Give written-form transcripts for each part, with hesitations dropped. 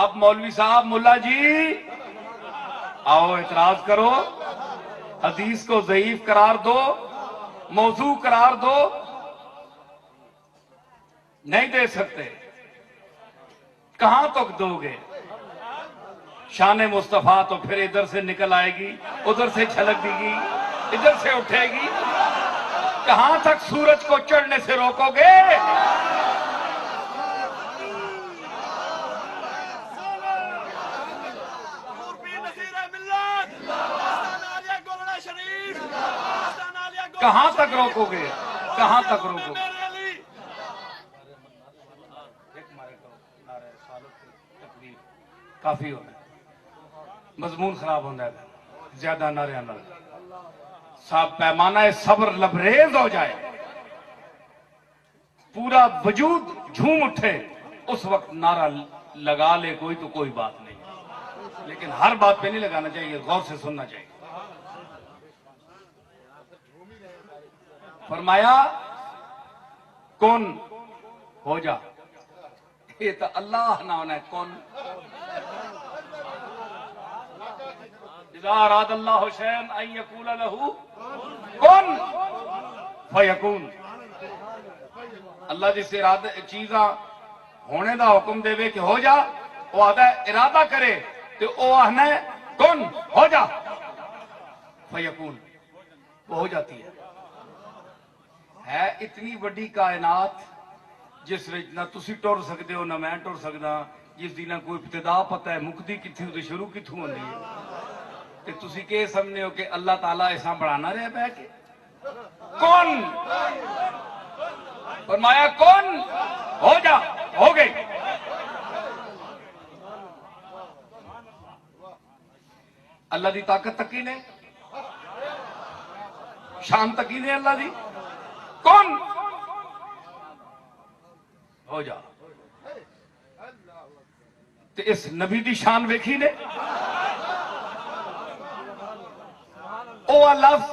اب مولوی صاحب ملا جی آؤ اعتراض کرو، حدیث کو ضعیف قرار دو، موضوع قرار دو، نہیں دے سکتے، کہاں تک دو گے؟ شان مصطفیٰ تو پھر ادھر سے نکل آئے گی، ادھر سے چھلک دی گی، ادھر سے اٹھے گی، کہاں تک سورج کو چڑھنے سے روکو گے؟ کہاں تک روکو گے؟ کہاں تک روکو گے؟ کافی ہونا ہے، مضمون خراب ہونا ہے، زیادہ نعرے نہ صاحب، پیمانہ صبر لبریز ہو جائے، پورا وجود جھوم اٹھے، اس وقت نعرہ لگا لے کوئی تو کوئی بات نہیں، لیکن ہر بات پہ نہیں لگانا چاہیے، غور سے سننا چاہیے۔ فرمایا کون ہو جا، یہ تو اللہ نہ ہونا ہے، کون اذا اراد اللہ شیئا ان یقول لہ کن فیکون، اللہ جس ارادہ چیزاں ہونے دا حکم دے وے کہ ہو جا، وہ آدھا ارادہ کرے تو وہ آہنا ہے کن ہو جا فیکون، وہ ہو جاتی ہے۔ اتنی بڑی کائنات جس وچ نہ تسی ٹر سکتے ہو نہ میں ٹر سکدا، جس دی نہ کوئی ابتدا پتہ ہے مکتی کتھوں تے شروع کتھوں ہوندی ہے، تے تسی کہ سمجھنے ہو کہ اللہ تعالیٰ ایسا بڑھانا رہے بہ کے؟ کون فرمایا کون ہو جا، ہو گئی۔ اللہ دی طاقت تکی نے، شان تکی نے اللہ دی، کون ہو جا۔ تے اس نبی دی شان ویکھی نے، او لفظ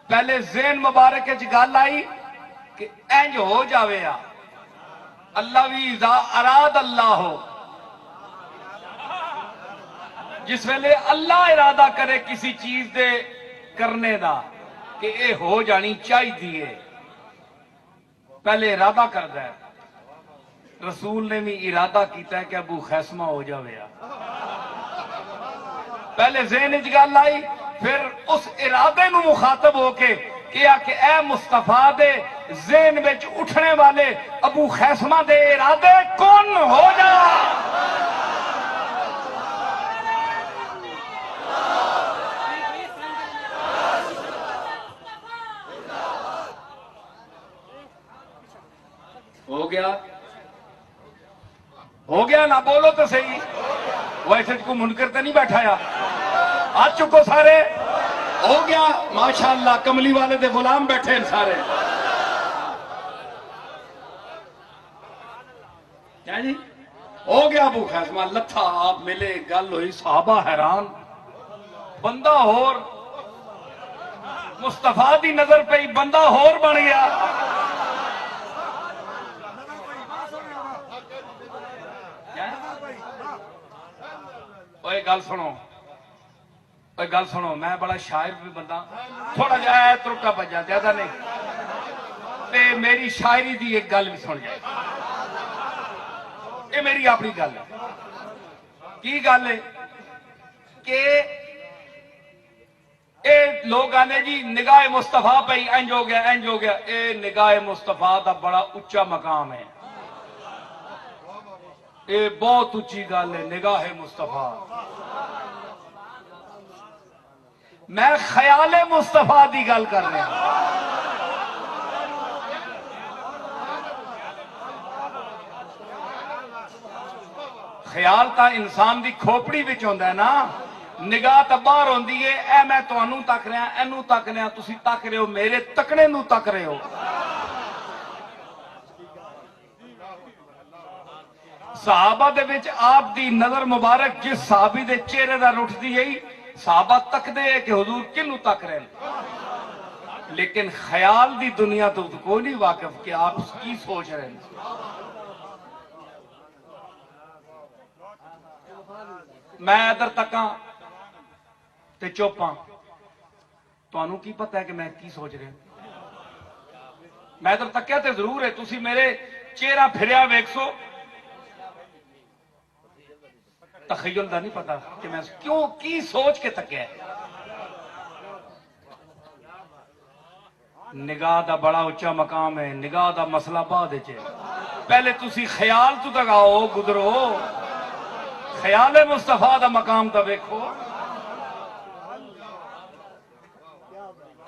پہلے ذہن مبارک وچ گل آئی کہ انج ہو جاوے آ، اللہ بھی اذا اراد اللہ ہو، جس ویلے اللہ ارادہ کرے کسی چیز دے کرنے دا کہ اے ہو جانی چاہیے، پہلے ارادہ کردا ہے۔ رسول نے بھی ارادہ کیتا ہے کہ ابو خیسمہ ہو جاوے آ، پہلے ذہن وچ گل آئی، پھر اس ارادے نو مخاطب ہو کے کیا کہ اے مصطفیٰ دے ذہن وچ اٹھنے والے ابو خیسمہ دے ارادے کون ہو جا۔ ہو گیا، ہو گیا نہ بولو تو صحیح، ویسے کو منکر تو نہیں بیٹھایا، ہاتھ چکو سارے، ہو گیا ماشاءاللہ، کملی والے دے غلام بیٹھے ہیں سارے، کیا جی ہو گیا ابو خیسمہ لتھا، آپ ملے، گل ہوئی، صحابہ حیران، بندہ ہور مصطفیٰ دی نظر پہ ہی بندہ ہور بن گیا۔ اوے گل سنو، اوے گل سنو، میں بڑا شاعر بھی بندہ، تھوڑا جہا ترکا بجا، زیادہ نہیں، تے میری شاعری دی ایک گل بھی سن جائے، یہ میری اپنی گل ہے۔ کی گل ہے کہ اے لوگ آنے جی نگاہ مصطفیٰ پہ ہی انج ہو گیا، انج ہو گیا، اے نگاہ مصطفیٰ دا بڑا اچا مقام ہے، اے بہت اچھی گل ہے نگاہ مصطفیٰ۔ میں خیال مصطفیٰ دی گل کر رہا ہوں۔ خیال تا انسان دی کھوپڑی وچ ہوندا ہے نا، نگاہ تا باہر ہوندی ہے، اے میں تانوں تک رہا، اینوں تک رہا، تسی تک رہے ہو، میرے تکنے نوں تک رہے ہو۔ صحابہ دے وچ آپ دی نظر مبارک جس صحابی دے چہرے دا رٹھ دی ہے، صحابہ تک دے کہ حضور کنوں تک رہے ہیں، لیکن خیال دی دنیا تو کوئی نہیں واقف کہ آپ کی سوچ رہے ہیں۔ میں ادھر تکاں تے چوپاں تانوں کی پتہ ہے کہ میں کی سوچ رہا میں ادھر تکیا تے ضرور ہے تسی میرے چہرہ پھریا ویکسو تخیل دا نہیں پتا کہ میں کیوں کی سوچ کے تکیا ہے نگاہ دا بڑا اچا مقام ہے نگاہ دا مسئلہ بعد ہے پہلے تسی خیال تو تک آؤ گزرو خیال مصطفیٰ دا مقام تا ویکھو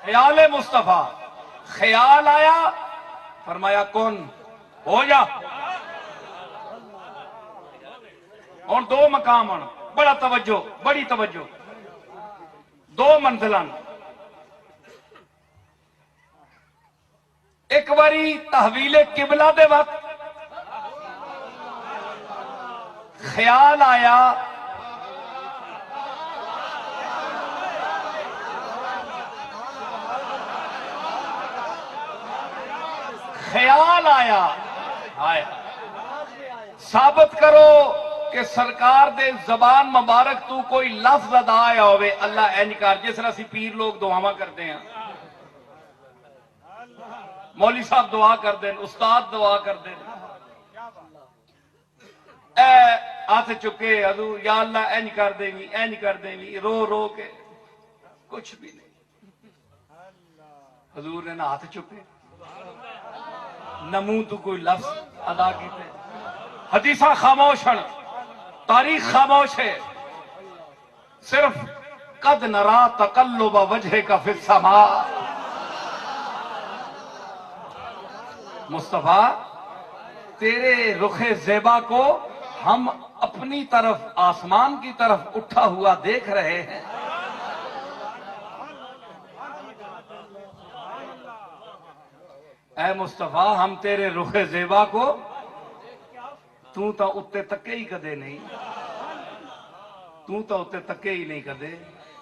خیال مصطفیٰ خیال آیا فرمایا کون ہو جا اور دو مقام بڑا توجہ بڑی توجہ دو منزلان ایک باری تحویل قبلہ دے وقت خیال آیا خیال آیا ثابت کرو کہ سرکار دے زبان مبارک تو کوئی لفظ ادا آیا ہوئے اللہ اے نکار جس طرح سی پیر لوگ دعاواں کرتے ہیں مولوی صاحب دعا کر دیں استاد دعا کر دیں اے ہاتھ چکے حضور یا اللہ اے نہیں کر دیں گی اے نہیں کر دیں گی رو رو کے کچھ بھی نہیں حضور نے نہ ہاتھ چکے نہ منہ تو کوئی لفظ ادا کیتے حدیثاں خاموش ہیں تاریخ خاموش ہے صرف قد نرا تقلب وجہ کا فی السماء مصطفیٰ تیرے رخ زیبا کو ہم اپنی طرف آسمان کی طرف اٹھا ہوا دیکھ رہے ہیں اے مصطفیٰ ہم تیرے رخ زیبا کو تو تا اتے تکے ہی کدے نہیں تو تا اتے تکے ہی نہیں کدے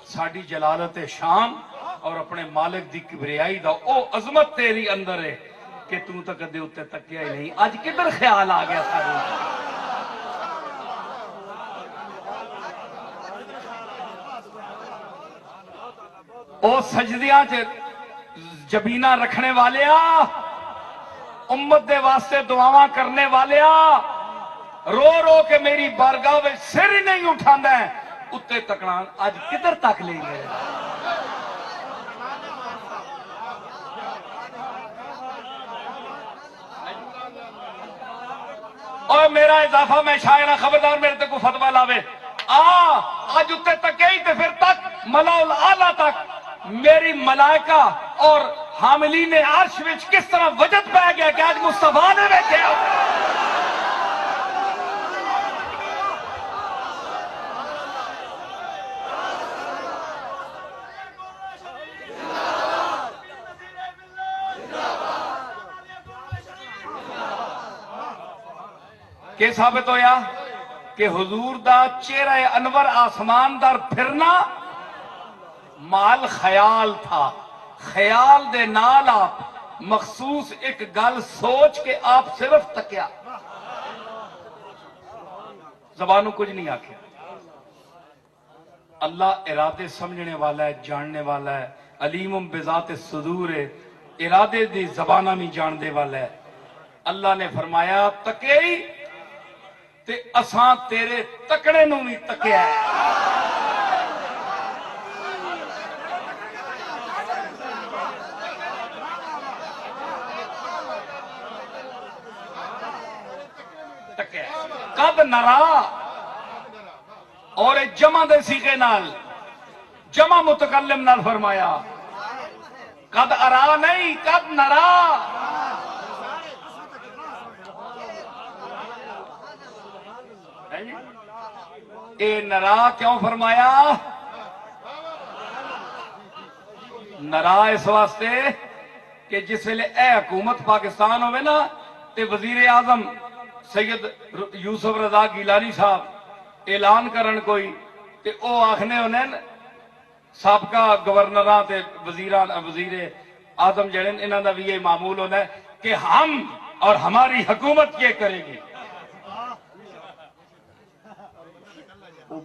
ساڑی جلالت شان اور اپنے مالک دی کبریائی دا او عظمت تیری اندر ہے کہ تو تا کدے اتے تکے ہی نہیں آج کدھر خیال آ گیا سارے او سجدیاں جبینہ رکھنے والے امت دے واسطے دعاواں کرنے والے رو رو کے میری بارگاہ میں سر ہی نہیں اٹھانا ہے اتے تکنا آج کدھر تک لیں گے اور میرا اضافہ میں شاعرہ خبردار میرے تے کو فتوہ لاوے آج اتے تک ہی تے پھر تک ملا الاعلیٰ تک میری ملائکہ اور حاملین عرش وچ کس طرح وجد پہ گیا کہ آج مصطفیٰ نے بیٹھے کہ ثابت ہویا کہ حضور دا چہرہ انور آسمان دار پھرنا مال خیال تھا خیال دے نال آپ مخصوص ایک گل سوچ کے آپ صرف تکیا زبانوں کچھ نہیں آکھیا اللہ ارادے سمجھنے والا ہے جاننے والا ہے علیم بذات الصدور ہے ارادے دی زبانہ میں جان دے والا ہے اللہ نے فرمایا تکے ہی تے اساں تیرے تکڑے نو بھی تکیا ہے قد نرا اور جمع دے سیغے نال جمع متکلم نال فرمایا قد ارا نہیں قد نرا اے نرا کیوں فرمایا نرا اس واسطے کہ جس ویلے اے حکومت پاکستان ہوئے نا تے وزیر اعظم سید یوسف رضا گیلانی صاحب اعلان کرن کوئی تے او آخنے انہیں سابقہ گورنراں تے وزیر اعظم جڑن انہاں دا بھی یہ معمول ہونا ہے کہ ہم اور ہماری حکومت یہ کرے گی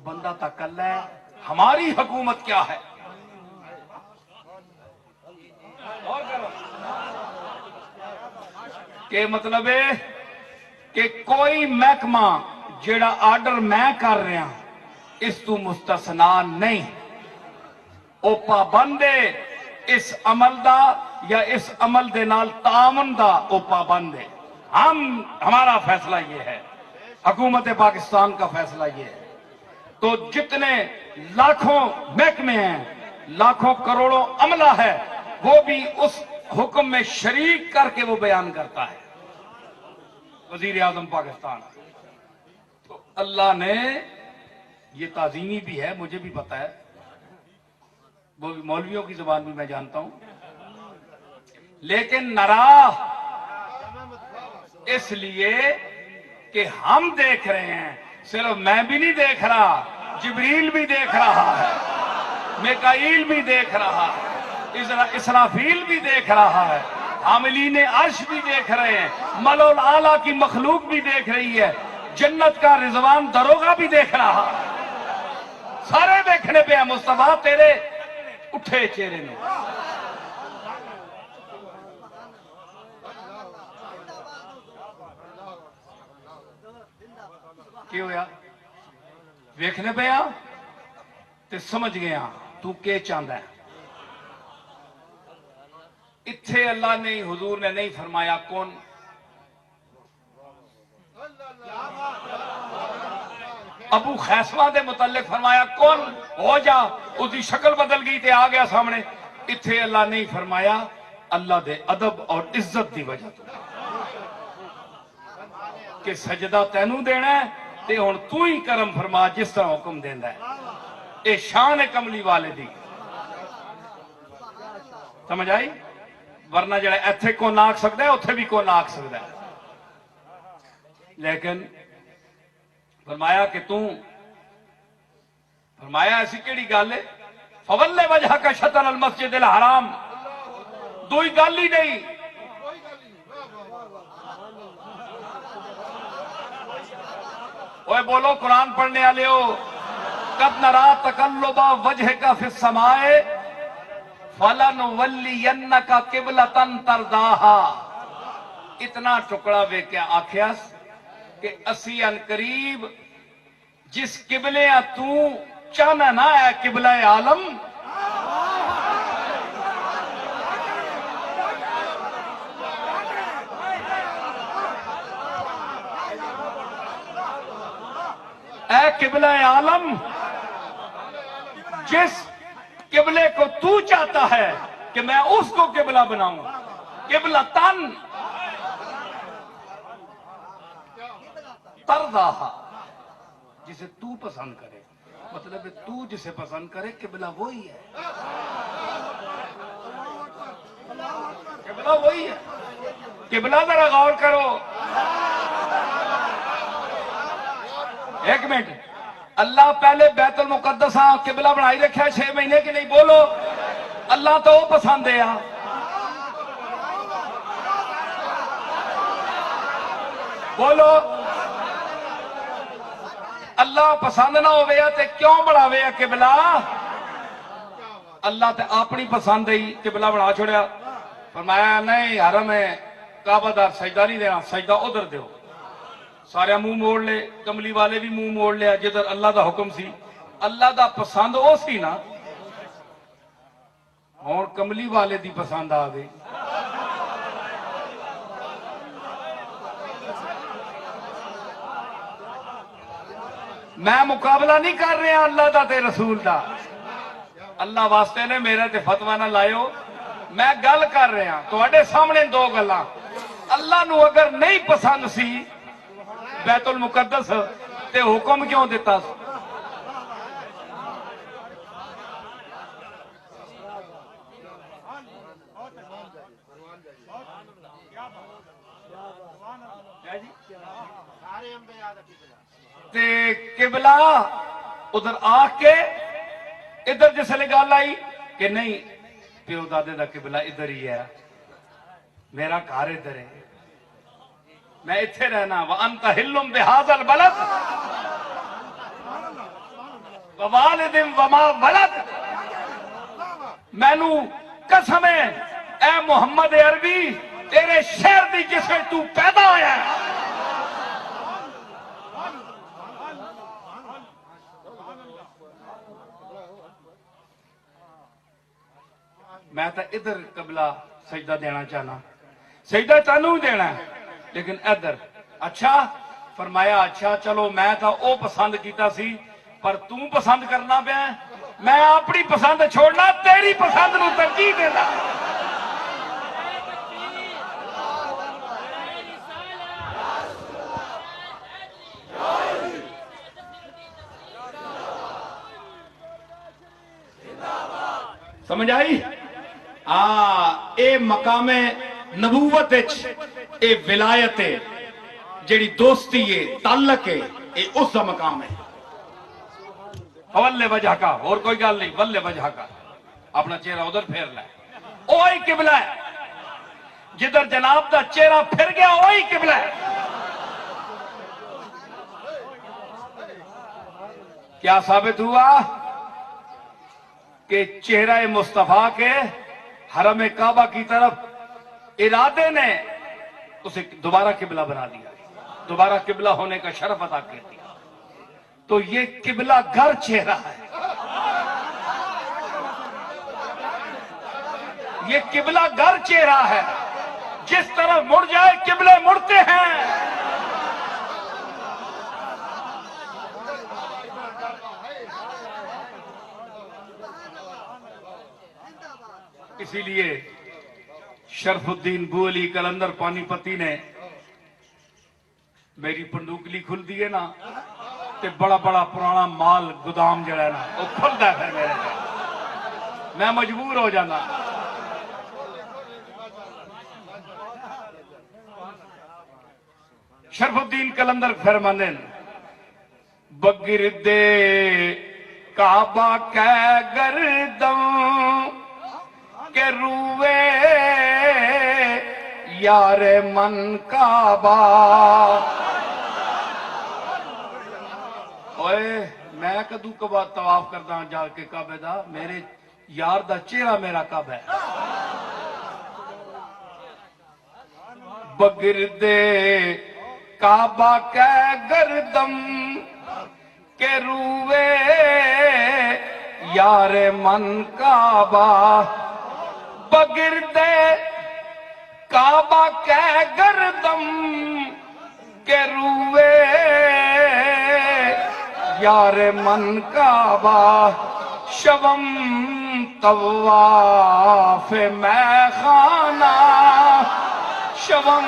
بندہ تکل ہے ہماری حکومت کیا ہے. اور کرو کہ مطلب ہے کہ کوئی محکمہ جیڑا آرڈر میں کر رہا اس تو مستثنا نہیں. او پابند ہے اس عمل دا یا اس عمل دے نال تعاون دا او پابند ہے. ہمارا فیصلہ یہ ہے, حکومت پاکستان کا فیصلہ یہ ہے. تو جتنے لاکھوں محکمے ہیں, لاکھوں کروڑوں عملہ ہے, وہ بھی اس حکم میں شریک کر کے وہ بیان کرتا ہے. وزیر اعظم پاکستان. تو اللہ نے یہ تعظیمی بھی ہے, مجھے بھی پتا ہے, وہ مولویوں کی زبان بھی میں جانتا ہوں, لیکن نرا اس لیے کہ ہم دیکھ رہے ہیں. صرف میں بھی نہیں دیکھ رہا, جبریل بھی دیکھ رہا ہے, میکائیل بھی دیکھ رہا ہے, اسرافیل بھی دیکھ رہا ہے, حاملین عرش بھی دیکھ رہے ہیں, ملو اعلیٰ کی مخلوق بھی دیکھ رہی ہے, جنت کا رضوان دروغہ بھی دیکھ رہا ہے. سارے دیکھنے پہ ہیں. مصطفیٰ تیرے اٹھے چہرے میں کی ہویا ویکھنے پہ آ تے سمجھ گیا تو کیا چاہتا ہے. اتھے اللہ نے حضور نے نہیں فرمایا کون, ابو خیسمہ دے متعلق فرمایا کون ہو جا, اس کی شکل بدل گئی تے آ گیا سامنے. اتھے اللہ نہیں فرمایا اللہ دے ادب اور عزت دی وجہ تو کہ سجدہ تینوں دینا ہے تے ہن تو ہی کرم فرما جس طرح حکم دینا ہے. اے شان کملی والے دی. سمجھ آئی؟ ورنہ جڑا ایتھے کو نہ آکھ سکتا ہے اتھے بھی کو نہ آکھ سکتا ہے. لیکن فرمایا کہ فرمایا ایسی کیڑی گل ہے, فولِ وجہک شطر المسجد الحرام, دوئی گل ہی نہیں. اوے بولو قرآن پڑھنے والے ہو, قد نرا تقلب وجہک فی السماء فلنولینک قبلۃ ترضاھا. اتنا ٹکڑا ویکھیا آکھیاس کہ اسی ان قریب جس قبلے تو چاہنا نہ ہے قبلہ عالم, اے قبلہ عالم, جس قبلے کو تو چاہتا ہے کہ میں اس کو قبلہ بناؤں, قبلہ تن ترضاھا, جسے تو پسند کرے. مطلب ہے تو جسے پسند کرے قبلہ وہی ہے, قبلہ وہی ہے. قبلہ ذرا غور کرو. ایک منٹ, اللہ پہلے بیت المقدس قبلہ بنائی رکھا 6 مہینے کی نہیں, بولو اللہ تو وہ پسند ہے. بولو اللہ پسند نہ ہوئے تے کیوں بڑھاوے قبلہ؟ اللہ تے اپنی پسند ہی قبلہ بنا چھوڑیا. فرمایا نہیں حرم ہے کعبہ دار سجدہ نہیں دینا, سجدہ ادھر دیو. سارے منہ موڑ لے, کملی والے بھی منہ موڑ لیا جدھر اللہ دا حکم سی. اللہ دا پسند او سی نا, اور کملی والے دی پسند آ گئی. میں مقابلہ نہیں کر رہا اللہ دا تے رسول دا, اللہ واسطے نے میرے تے فتوی نہ لائیو. میں گل کر رہا تواڈے سامنے دو گلاں. اللہ نو اگر نہیں پسند سی بیت المقدس تے حکم کیوں دیتا سی؟ تے قبلہ ادھر آ کے ادھر جس لے گل آئی کہ نہیں پیو دادے دا قبلہ ادھر ہی ہے, میرا گھر ادھر ہے, میں اتھے رہنا. وَأَنْتَ حِلٌّ بِهَذَا الْبَلَدِ, ووالد وما ولد، مینو قسم ہے اے محمد عربی تیرے شہر دی جس میں تو پیدا ہویا ہے، میں تو ادھر قبلہ سجدہ دینا چاہنا، سجدہ تینوں ہی دینا ہے لیکن ادھر اچھا فرمایا اچھا چلو میں تو او پسند کیتا سی پر توں پسند کرنا پیا، میں اپنی پسند چھوڑنا تیری پسند نو ترجیح دینا۔ سمجھ آئی؟ اے مقام نبوت اے ولایت ہے، جیڑی دوستی ہے تعلق ہے، اے اس کا مقام ہے۔ ولے وجہ کا اور کوئی گل نہیں، ولے وجہ کا اپنا چہرہ ادھر پھیر لے، وہی قبلہ ہے، جدھر جناب دا چہرہ پھر گیا وہی قبلہ ہے۔ کیا ثابت ہوا کہ چہرہ مصطفیٰ کے حرم کعبہ کی طرف ارادے نے اسے دوبارہ قبلہ بنا دیا، دوبارہ قبلہ ہونے کا شرف عطا کر دیا۔ تو یہ قبلہ گر چہرہ ہے، یہ قبلہ گر چہرہ ہے، جس طرف مڑ جائے قبلے مڑتے ہیں۔ اسی لیے شرف الدین بو علی کلندر پانی پتی نے میری پندوکلی کھل دی ہے نا تے بڑا بڑا پرانا مال گودام جڑا ہے نا وہ کھلتا ہے، پھر میں مجبور ہو جانا۔ شرف الدین کلندر فرماندے بگرد کعبہ کے گردوں کہ روے یار من کعبہ، اوئے میں کدو کبا طواف کردا ہوں جا کے کعبے دا، میرے یار دا چہرہ میرا کعبہ ہے۔ بگرد کعبہ کے گردم کہ روے یار من کعبہ، بگرد کعبہ کے گردم کہ روے یار من کعبہ، شوم طواف میں خانہ، شوم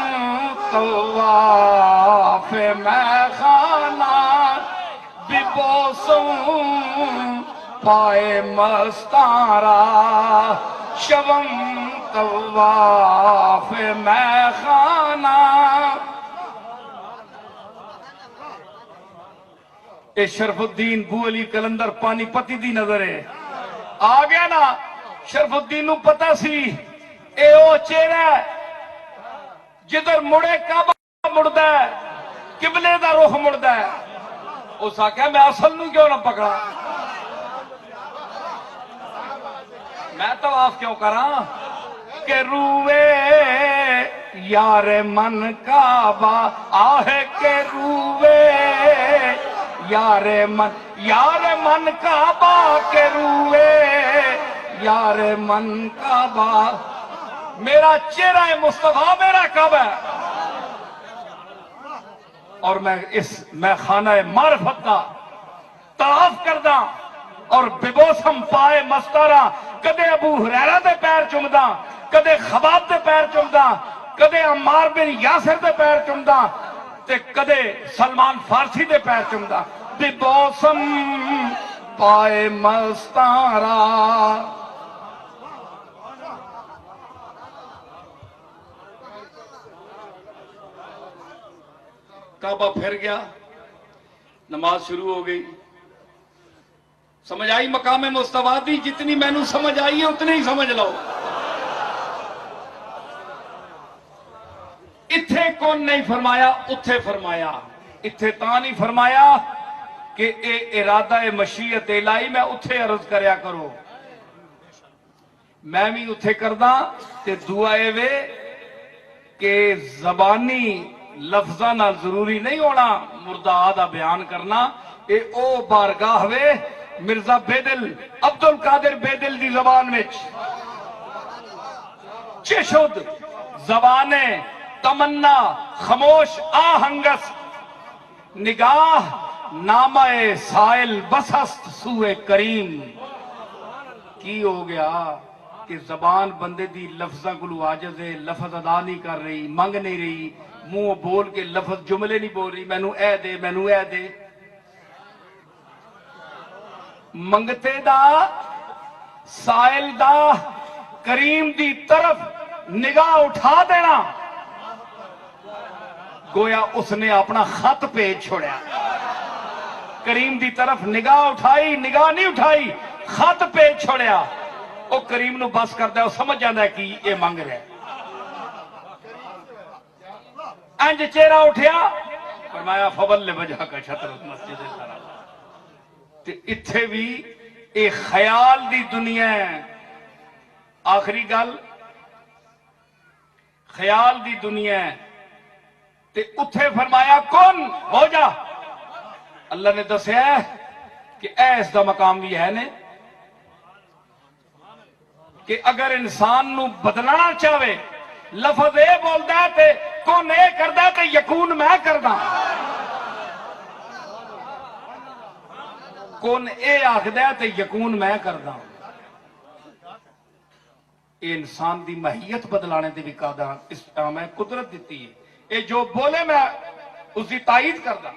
طواف میں خانہ، ببوسوں پائے مستارا، شوم طواف میں خانہ۔ اے شرف الدین بو علی کلندر پانی پتی دی نظر ہے، آ گیا نا۔ شرف الدین نو پتا سی اے او چہرہ جدھر مڑے کعبہ مڑدا ہے، قبلے دا رخ مڑدا ہے۔ اس آکھیا میں اصل نو کیوں نہ پکڑا، میں طواف کیوں کراں کہ روے یار من کعبہ، آہ کہ روے یار من کعبہ، کہ روے یار من کعبہ، میرا چہرہ مصطفیٰ میرا کعبہ ہے، اور میں خانہ معرفت کا طواف کردہ اور ببوسم پائے مستارا، کدے ابو ہریرہ دے پیر چمدا، کدے خباب دے پیر چمدا، کدے عمار بن یاسر دے پیر چمدا تے کدے سلمان فارسی دے پیر چمدا، ببوسم پائے مستارا۔ کعبہ پھر گیا، نماز شروع ہو گئی۔ سمجھ آئی مقام مصطفیٰ دی؟ جتنی میں نو سمجھ آئی ہے اتنی ہی سمجھ لو۔ اتھے کون نہیں فرمایا، اتھے فرمایا۔ اتھے تاں نہیں فرمایا کہ اے ارادہ مشیت الہی میں اتھے عرض کریا کرو میں بھی اتھے کردا تے دعا اے وے کہ زبانی لفظاں نال ضروری نہیں ہونا مردہ دا بیان کرنا اے او بارگاہ وے مرزا بیدل عبد القادر بیدل دی زبان وچ چشد زبان تمنا خاموش آہنگس نگاہ نامہ سائل بسست سوئے کریم کی ہو گیا کہ زبان بندے دی لفظاں کو عاجز ہے لفظ ادا نہیں کر رہی منگ نہیں رہی منہ بول کے لفظ جملے نہیں بول رہی مینوں اے دے مینوں اے دے منگتے دا سائل دا کریم دی طرف نگاہ اٹھا دینا گویا اس نے اپنا خط پیج چھوڑیا کریم دی طرف نگاہ اٹھائی نگاہ نہیں اٹھائی خط پیج چھوڑیا او کریم نو بس کردا ہے وہ سمجھ جاندا ہے کہ یہ منگ رہا ہے انج چہرہ اٹھیا فرمایا فول وجہ کا شطر مسجد الحرام تے اتھے بھی اے خیال دی دنیا ہے آخری گل خیال دی دنیا ہے تے اتھے فرمایا کن ہو جا اللہ نے دسیا ہے کہ ایس دا مقام بھی ہے نے کہ اگر انسان نو بدلنا چاہے لفظ اے بولدا ہے تے کون اے کردا ہے تے یکون میں کردا کون اے آکھدا ہے تے یکون میں کردا اے انسان دی ماہیت بدلانے دی بھی قادر اس میں قدرت دیتی ہے اے جو بولے میں اس کی تائید کردا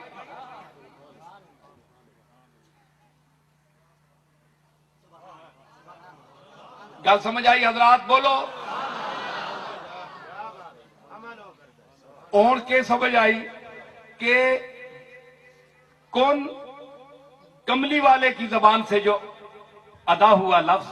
گل سمجھ آئی حضرات بولو اور کے سمجھ آئی کہ کون کملی والے کی زبان سے جو ادا ہوا لفظ